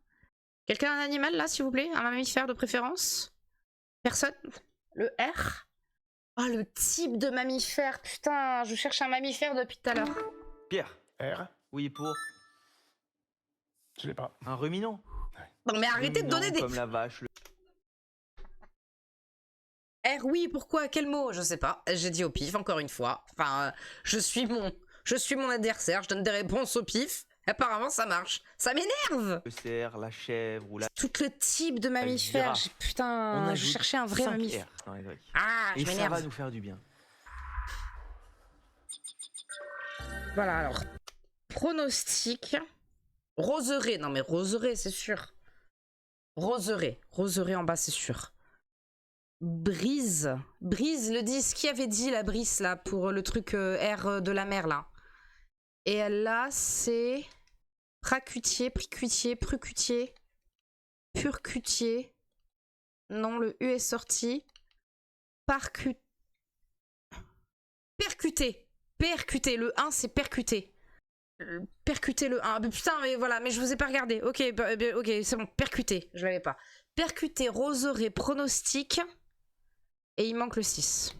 Quelqu'un a un animal, là, s'il vous plaît? Un mammifère de préférence? Personne? Le R? Oh, le type de mammifère. Putain, je cherche un mammifère depuis tout à l'heure. Pierre. R. Oui, pour Je l'ai pas. un ruminant. Non, mais arrêtez de Ruminant donner des... comme la vache. R, oui, pourquoi? Quel mot? Je sais pas. J'ai dit au pif, encore une fois. Enfin, je suis mon adversaire, je donne des réponses au pif. Apparemment, ça marche. Ça m'énerve! Le cerf, la chèvre ou la... Tout le type de mammifère. girafe. Putain, je ajoute cherchais un vrai 5 mammifère. R dans les grilles. Ah, Et je ça va m'énerve. nous faire du bien. Voilà, alors. Pronostic. Roseraie. Non, mais Roseraie, c'est sûr. Roseraie. Roseraie en bas, c'est sûr. Brise. Brise, le disque. Qui avait dit la brise, là, pour le truc R de la mer, là? Et là, c'est... Pracutier, pricutier, prucutier, purcutier. Non, le U est sorti. Percuter. Percuter. Le 1, c'est percuter. Percuter le 1. Mais putain, mais voilà, mais je vous ai pas regardé. Ok, ok, c'est bon. Percuter. Je l'avais pas. Percuter, Roseraie, pronostic. Et il manque le 6.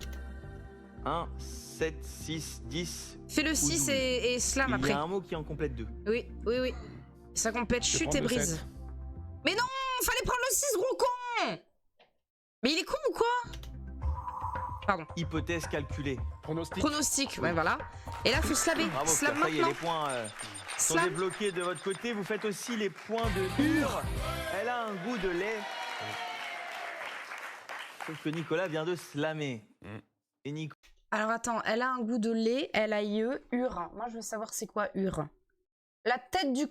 1, 7, 6, 10. Fais le 6 et slam Il y après. a un mot qui en complète 2. Oui, oui, oui. Ça complète Je vais chute prendre et le brise. 7. Mais non, fallait prendre le 6, gros con. Mais il est con ou quoi? Pardon. Hypothèse calculée. Pronostic. Pronostic, ouais, voilà. Et là, faut slammer. Bravo, Slam ça y est, maintenant. les points sont Slam. débloqués de votre côté. Vous faites aussi les points de Ur. Elle a un goût de lait. Sauf que Nicolas vient de slammer. Et Nico... Alors attends, elle a un goût de lait, elle a IE, Ur. Moi, je veux savoir c'est quoi Ur. La tête du...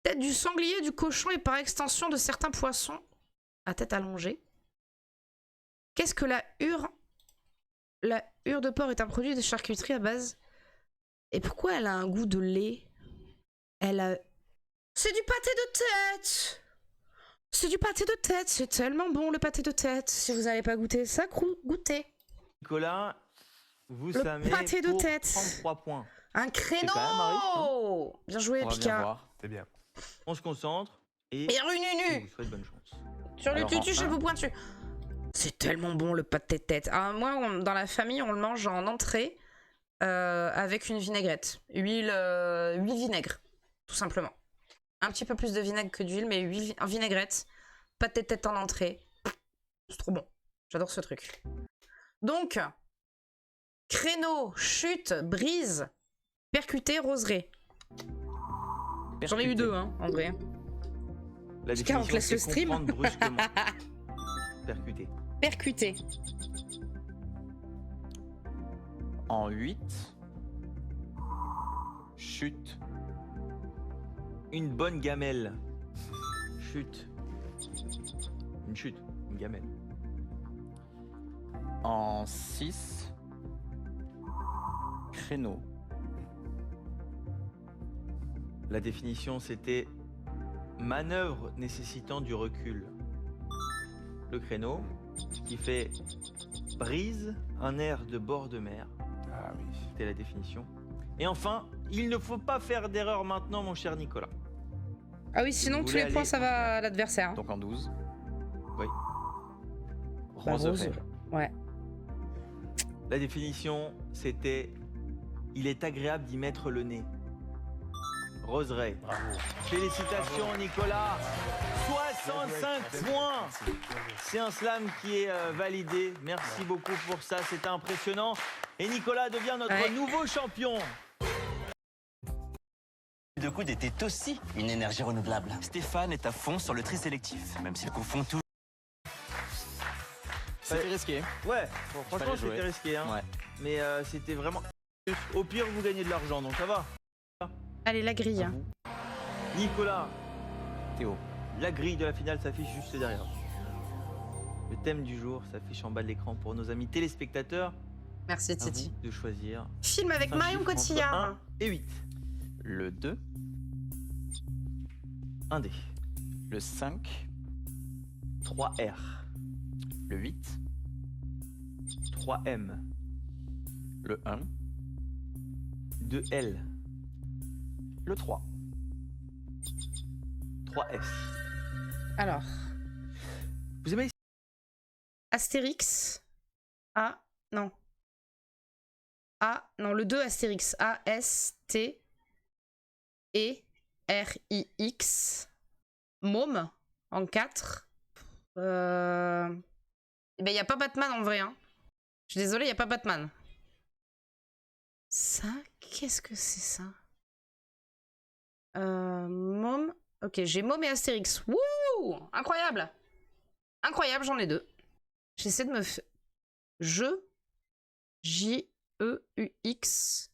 Tête du sanglier, du cochon et par extension de certains poissons à tête allongée. Qu'est-ce que la Ur? La Ur de porc est un produit de charcuterie à base. Et pourquoi elle a un goût de lait? Elle a... C'est du pâté de tête! C'est du pâté de tête, c'est tellement bon le pâté de tête. Si vous n'avez pas goûté ça, goûtez. Nicolas, vous Le slamez pâté de pour tête. 33 points. Un créneau! quand même un risque, Bien joué, On va bien Pika. voir. C'est bien. On se concentre et Et on nu vous souhaite bonne chance. sur le Alors, tutu, enfin. chez vous pointu. C'est tellement bon le pâté de tête. Ah, moi, dans la famille, on le mange en entrée avec une vinaigrette. Huile vinaigre, tout simplement. Un petit peu plus de vinaigre que d'huile, mais huile en vinaigrette. Pâté de tête en entrée. C'est trop bon. J'adore ce truc. Donc, créneau, chute, brise, percuté, roseraie. J'en ai eu 2, hein, en vrai. La Pika, on te définition, laisse le c'est stream. comprendre brusquement. Percuter. Percuté. En 8. Chute. Une bonne gamelle. Chute. Une chute. Une gamelle. En 6. Créneau. La définition, c'était manœuvre nécessitant du recul. Le créneau, qui fait brise, un air de bord de mer. Ah oui. C'était la définition. Et enfin, il ne faut pas faire d'erreur maintenant, mon cher Nicolas. Ah oui, sinon Vous tous voulez les points aller- ça va à l'adversaire. hein. Donc en 12. Oui. Bah, Roseraie. rose. Ouais. La définition, c'était il est agréable d'y mettre le nez. Roseraie. Bravo. Félicitations, Nicolas. 65 points. C'est un slam qui est validé. Merci beaucoup pour ça, c'était impressionnant. Et Nicolas devient notre Ouais. nouveau champion. De coude était aussi une énergie renouvelable. Stéphane est à fond sur le tri sélectif, même s'il confond tout. C'était risqué. Ouais, bon, franchement, Fallait jouer. c'était risqué. Hein. Ouais. Mais c'était vraiment... Au pire, vous gagnez de l'argent, donc ça va. Allez, la grille. À vous. Nicolas, Théo. la grille de la finale s'affiche juste derrière. Le thème du jour s'affiche en bas de l'écran pour nos amis téléspectateurs. Merci À Titi. vous de choisir Film avec un Marion chiffre entre Cotillard. 1 et 8. Le 2. Un dé. Le 5. 3R. Le 8. 3M. Le 1. 2L. Le 3. 3S. Alors, Vous aimez Astérix. Ah, non. Ah, non, le 2 Astérix. A-S-T-E-R-I-X. Môme, en 4. Eh ben, il n'y a pas Batman en vrai. Hein. Je suis désolée, il n'y a pas Batman. Ça, qu'est-ce que c'est ça? Môme. Ok, j'ai Môme et Astérix. Wouh! Incroyable! Incroyable, j'en ai 2. J'essaie de me faire... J-E-U-X.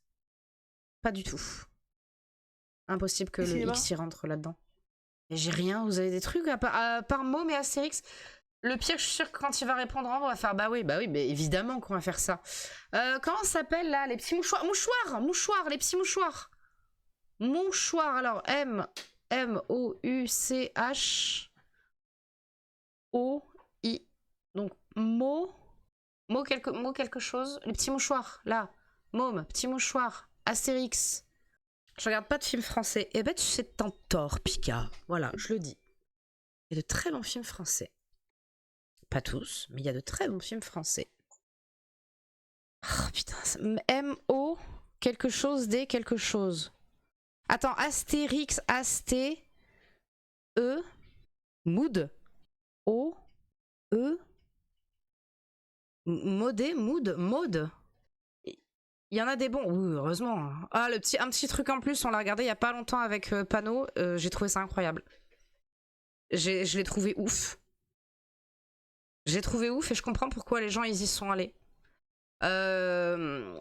Pas du tout. Impossible que Ici, le là-bas. X y rentre là-dedans. Et j'ai rien, vous avez des trucs à part Môme et Astérix? Le pire, je suis sûre que quand il va répondre, on va faire bah oui, mais évidemment qu'on va faire ça. Comment ça s'appelle là? Les petits mouchoirs. Mouchoirs, les petits mouchoirs. Mouchoirs, alors M-O-U-C-H-O-I. Donc mot quelque chose. Les petits mouchoirs, là. Môme, petit mouchoir, Astérix. Je regarde pas de films français. Eh ben, tu sais, t'en tort, Pika. Voilà, je le dis. Il y a de très bons films français. Pas tous, mais il y a de très bons films français. Oh putain, M-O quelque chose des quelque chose. Attends, Astérix, Asté, E, Mood, O, E, Modé, Mood, Mode. Il y en a des bons, oui, heureusement. Ah, un petit truc en plus, on l'a regardé il y a pas longtemps avec Pano, j'ai trouvé ça incroyable. Je l'ai trouvé ouf. J'ai trouvé ouf et je comprends pourquoi les gens ils y sont allés. Moi,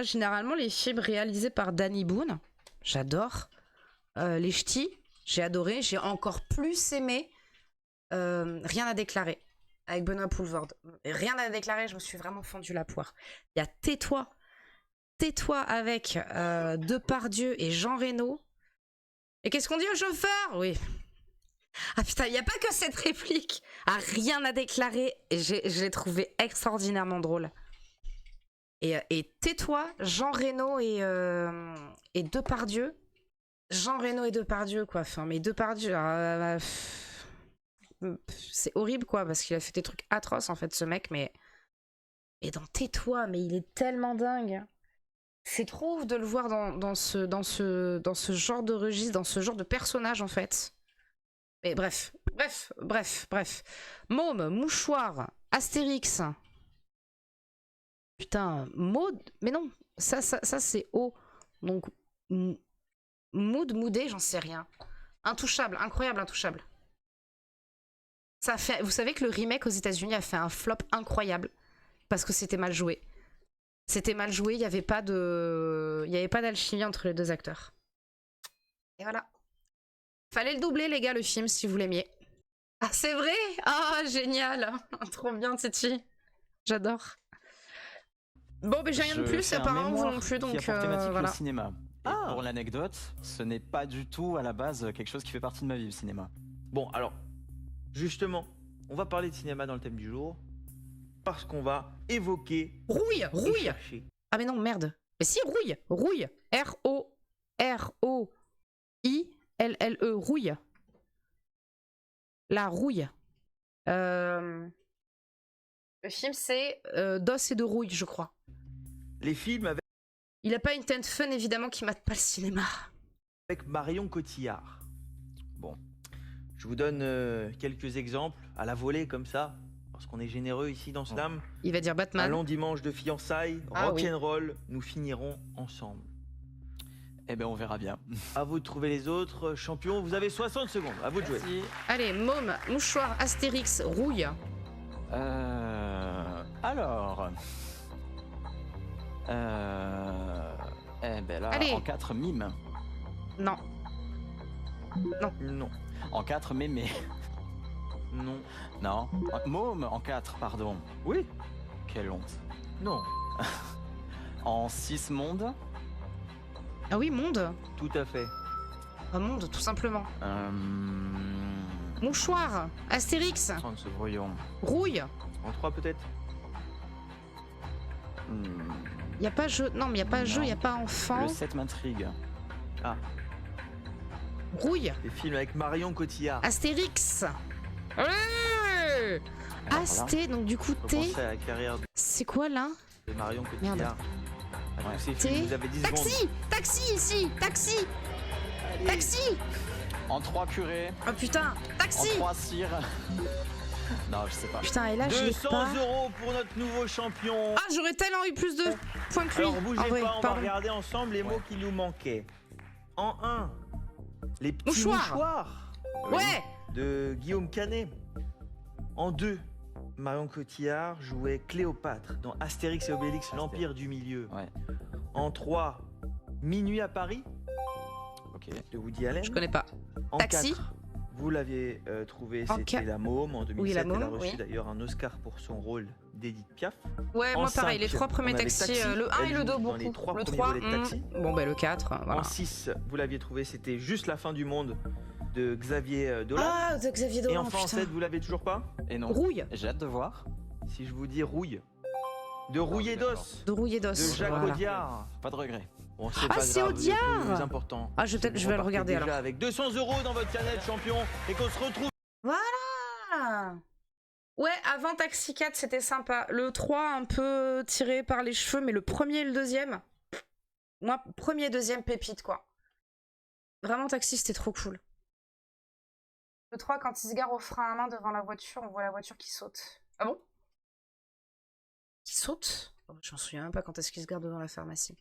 généralement, les films réalisés par Danny Boone, j'adore. Les ch'tis, j'ai adoré. J'ai encore plus aimé Rien à déclarer, avec Benoît Poelvoorde. Rien à déclarer, je me suis vraiment fendu la poire. Il y a Tais-toi. Tais-toi avec Depardieu et Jean Reno. Et qu'est-ce qu'on dit au chauffeur? Oui. Ah putain, il n'y a pas que cette réplique. Ah, rien à déclarer. Je l'ai trouvé extraordinairement drôle. Et Tais-toi, Jean Reno et Depardieu. Jean Reno et Depardieu, quoi. Enfin, mais Depardieu, c'est horrible, quoi, parce qu'il a fait des trucs atroces, en fait, ce mec, mais... Et dans Tais-toi, mais il est tellement dingue. C'est trop ouf de le voir dans ce genre de registre, dans ce genre de personnage, en fait. Mais bref. Môme, Mouchoir, Astérix. Putain, Maud. Mais non, ça c'est O. Donc, Mood, Moudé, j'en sais rien. Intouchable, incroyable, Intouchable. Ça a fait... Vous savez que le remake aux États-Unis a fait un flop incroyable parce que c'était mal joué. C'était mal joué, il n'y avait pas d'alchimie entre les deux acteurs. Et voilà. Fallait le doubler, les gars, le film, si vous l'aimiez. Ah, c'est vrai? Ah, génial. Trop bien, Titi. J'adore. Bon, mais j'ai rien de plus, apparemment, vous non plus, donc voilà. Le cinéma. Et pour l'anecdote, ce n'est pas du tout, à la base, quelque chose qui fait partie de ma vie, le cinéma. Bon, alors, justement, on va parler de cinéma dans le thème du jour, parce qu'on va évoquer... Rouille. Ah mais non, merde. Mais si, Rouille. R-O-R-O-I-L-L-E, Rouille. La Rouille. Le film, c'est D'os et de rouille, je crois. Les films avec... Il a pas une teinte fun, évidemment, qui mate pas le cinéma. Avec Marion Cotillard. Bon, je vous donne quelques exemples à la volée, comme ça, parce qu'on est généreux ici dans Slam. Il va dire Batman. Un long dimanche de fiançailles, rock'n'roll, nous finirons ensemble. Eh ben, on verra bien. À vous de trouver les autres. Champion, vous avez 60 secondes. À vous de jouer. Merci. Allez, Môme, Mouchoir, Astérix, Rouille. Alors... Eh ben là, Allez. en 4 mimes. Non. Non. En 4 mémés. Non. Non. Môme en 4, pardon. Oui. Quelle honte. Non. En 6 mondes. Ah oui, Monde. Tout à fait. Ah, Monde, tout simplement. Mouchoir, Astérix, 30 secondes, voyons. Rouille. En 3 peut-être. Y a pas jeu. Non, mais y a pas Non. jeu, y a pas enfant. Le 7 m'intrigue. Rouille. Des films avec Marion Cotillard. Astérix. Ouais. Alors Asté, donc du coup, Faut T. penser à la carrière C'est quoi là? de Marion Cotillard. Merde. À tous Ouais. ces T. films, vous avez 10 secondes. Taxi ici. Taxi. En 3 curés. Oh putain. En Taxi. 3 cires. Non, je sais pas. Putain, et là, je l'ai 200 pas. € pour notre nouveau champion. Ah, j'aurais tellement eu plus de points que lui. Alors bougez En vrai, pas, on va pardon. regarder ensemble les mots qui nous manquaient. En 1, les petits Mouchoirs. mouchoirs Ouais. de Guillaume Canet. En 2, Marion Cotillard jouait Cléopâtre dans Astérix et Obélix, l'Empire du Milieu. Ouais. En 3, Minuit à Paris Ok. de Woody Allen. Je connais pas. En Taxi. 4, vous l'aviez trouvé, En c'était La Môme. En 2007, Oui, La elle a Môme, reçu oui. d'ailleurs un Oscar pour son rôle d'Edith Piaf. Ouais, En moi pareil, 5, les 3 premiers on avait Taxi, Taxi. le 1 et Elle le 2 joue dans beaucoup. les 3 Le premiers 3, volets de Taxi. bon bah le 4, voilà. En 6, vous l'aviez trouvé, c'était Juste la fin du monde de Xavier Dolan. Ah, de Xavier Dolan, Et enfin en putain. 7, vous l'avez toujours pas? Et non. Rouille. J'ai hâte de voir. Si je vous dis Rouille. De Rouille et d'os. De Rouille et d'os. De Jacques voilà. Audiard. Pas de regret. Bon, Ah, pas c'est grave, Audiard. le plus important. Ah, je vais le repartez regarder, déjà alors. avec 200 € dans votre canette champion et qu'on se retrouve. Voilà. Ouais, avant Taxi 4, c'était sympa. Le 3, un peu tiré par les cheveux, mais le premier et le deuxième... Moi, premier, deuxième, pépite, quoi. Vraiment, Taxi, c'était trop cool. Le 3, quand il se gare au frein à main devant la voiture, on voit la voiture qui saute. Ah bon? Qui saute? Oh, je m'en souviens même pas quand est-ce qu'il se gare devant la pharmacie.